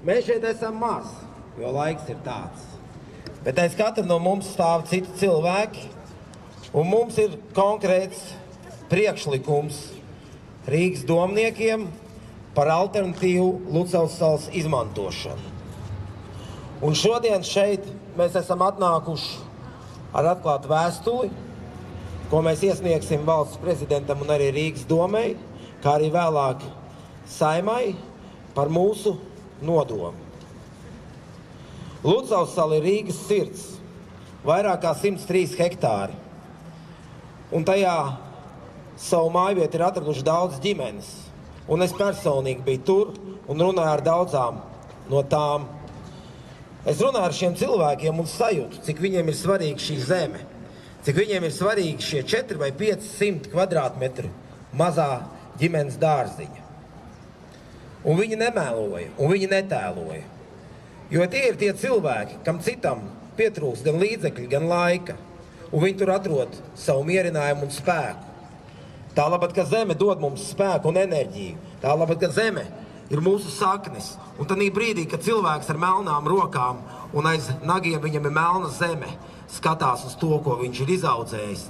Mēs šeit esam maz, jo laiks ir tāds. Bet aiz katra no mums stāv citi cilvēki, un mums ir konkrēts priekšlikums Rīgas domniekiem par alternatīvu Lucavas salas izmantošanu. Un šodien šeit mēs esam atnākuši ar atklātu vēstuli, ko mēs iesniegsim valsts prezidentam un arī Rīgas domei, kā arī vēlāk Saimai par mūsu nodomu. Lucavas sala ir Rīgas sirds, vairāk kā 103 hektāri, un tajā savu mājvietu ir atraduši daudz ģimenes, un es personīgi biju tur un runāju ar daudzām no tām. Es runāju ar šiem cilvēkiem un sajūtu, cik viņiem ir svarīga šī zeme, cik viņiem ir svarīgi šie 4 vai 500 kvadrātmetru mazā ģimenes dārziņa. Un viņi nemēloja, un viņi netēloja. Jo tie ir tie cilvēki, kam citam pietrūkst gan līdzekļi, gan laika, un viņi tur atrod savu mierinājumu un spēku. Tālāk, ka zeme dod mums spēku un enerģiju, tālāk, ka zeme ir mūsu saknes, un tad brīdī, kad cilvēks ar melnām rokām un aiz nagiem viņam ir melna zeme, skatās uz to, ko viņš ir izaudzējis,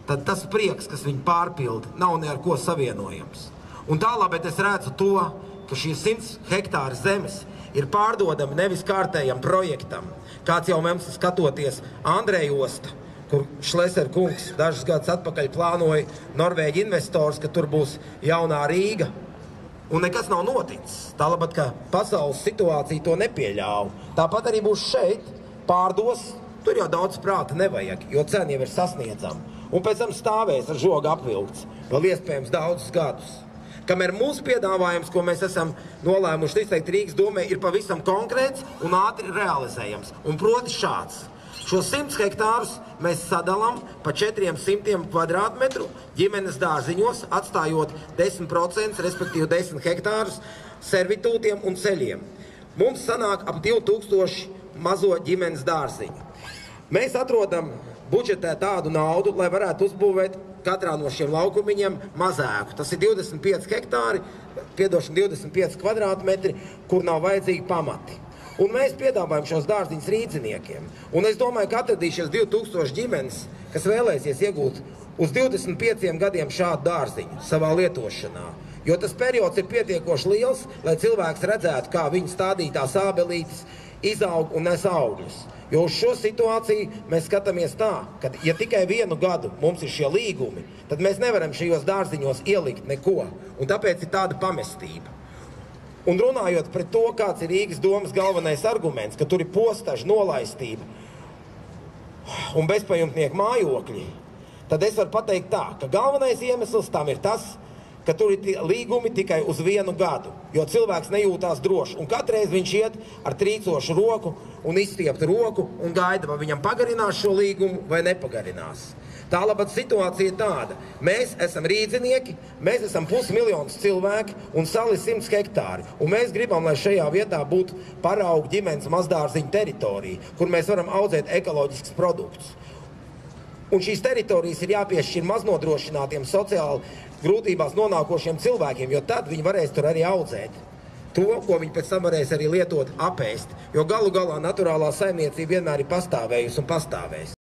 tad tas prieks, kas viņu pārpilda, nav ne ar ko savienojams. Un tālāk es redzu to, ka šie 100 hektāri zemes ir pārdodami nevis kārtējam projektam, kāds jau mums skatoties Andreja osta, kur Šleser kungs dažus gadus atpakaļ plānoja Norvēģi investors, ka tur būs jaunā Rīga, un nekas nav noticis. Tālāk, ka pasaules situācija to nepieļauj. Tāpat arī būs šeit, pārdos, tur jau daudz prāta nevajag, jo cena jau ir sasniedzama. Un pēc tam stāvēs ar žogu apvilkts, vēl iespējams daudzus gadus. Kamēr mūsu piedāvājums, ko mēs esam nolēmuši izteikt Rīgas domē, ir pavisam konkrēts un ātri realizējams. Un proti šāds. Šos 100 hektārus mēs sadalām pa 400 kvadrātmetru ģimenes dārziņos, atstājot 10%, respektīvi 10 hektārus servitūtiem un ceļiem. Mums sanāk ap 2000 mazo ģimenes dārziņu. Mēs atrodam budžetē tādu naudu, lai varētu uzbūvēt katrā no šiem laukumiņiem mazāku. Tas ir 25 hektāri, 25 kvadrātmetri, kur nav vajadzīgi pamati. Un mēs piedāvājam šos dārziņus rīdziniekiem. Un es domāju, ka atradīsies 2000 ģimenes, kas vēlēsies iegūt uz 25 gadiem šādu dārziņu savā lietošanā. Jo tas periods ir pietiekoši liels, lai cilvēks redzētu, kā viņa stādītās ābelītes izaug un nes augļus. Jo uz šo situāciju mēs skatāmies tā, ka ja tikai 1 gadu mums ir šie līgumi, tad mēs nevaram šajos dārziņos ielikt neko, un tāpēc ir tāda pamestība. Un runājot pret to, kāds ir Rīgas domas galvenais arguments, ka tur ir postaža nolaistība un bezpajumtnieku mājokļi, tad es varu pateikt tā, ka galvenais iemesls tam ir tas, ka tur ir līgumi tikai uz 1 gadu, jo cilvēks nejūtās droši. Un katreiz viņš iet ar trīcošu roku un izstieptu roku un gaida, vai viņam pagarinās šo līgumu vai nepagarinās. Tālāk situācija ir tāda. Mēs esam rīdzinieki, mēs esam 500 000 cilvēki un sali 100 hektāri. Un mēs gribam, lai šajā vietā būtu paraugu ģimenes mazdārziņu teritorija, kur mēs varam audzēt ekoloģiskus produktus. Un šīs teritorijas ir jāpiešķir maznodrošinātiem sociāli grūtībās nonākošiem cilvēkiem, jo tad viņi varēs tur arī audzēt to, ko viņi pēc tam varēs arī lietot, apēst. Jo galu galā naturālā saimniecība vienmēr ir pastāvējusi un pastāvēs.